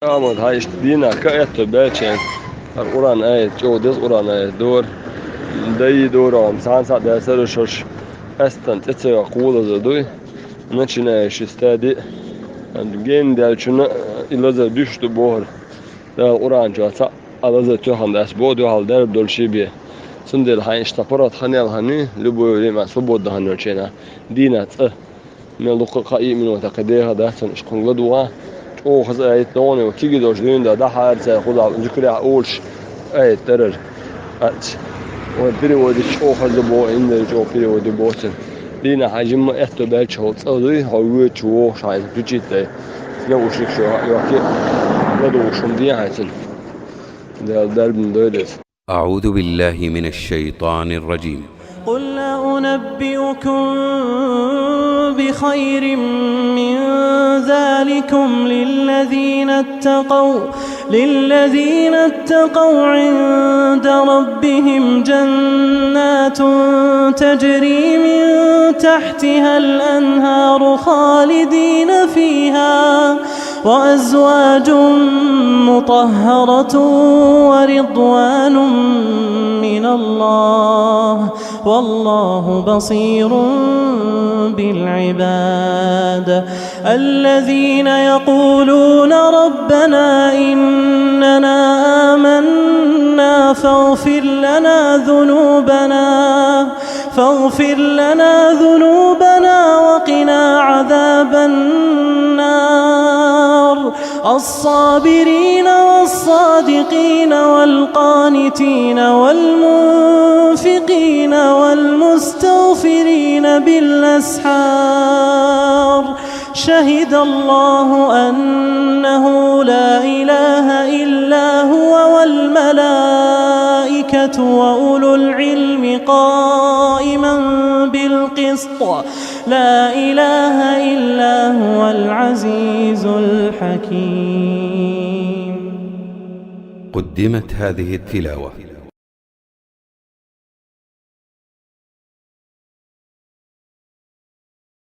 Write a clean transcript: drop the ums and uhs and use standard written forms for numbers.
Ahmet hayır dina ka eto bechen Uran ayet çoğuduz Uran ayet doğru dayı doğru am sansa dersler şoş estan tetse yaqulu duy начинаешь istedi gen delçuna ilaza düştü boğur da Uran çata alaza töhan ders bo do hal der dolşi bi sundel hayn iştaparat hanel hani lubu lema subod hanel çena dina tsa من لقاء من وتقديها ده سنشقن لدوا او خز ايت دوني وتيجي دوجين ده حال سيخذ ذكر اولش ايت درر ات ودري ودي او خز بو ان جو في ودي بوتن دينا حجم اتو بالش هولت اودي هو جو شاين بجيت يا وشك شو يوكي لدو شم دي هاتن ده درب دويدس. أعوذ بالله من الشيطان الرجيم. قل أنبئكم بخير من ذلكم للذين اتقوا عند ربهم جنات تجري من تحتها الأنهار خالدين فيها وأزواج مطهرة ورضوان من الله والله بصير بالعباد. الذين يقولون ربنا إننا آمنا فاغفر لنا ذنوبنا وقنا عذاب النار. الصابرين والصادقين والقانتين والمنفقين والمستغفرين بالأسحار. شهد الله أنه لا إله إلا هو والملائكة وأولو العلم قائما بالقسط. لا إله إلا هو العزيز الحكيم. قدمت هذه التلاوة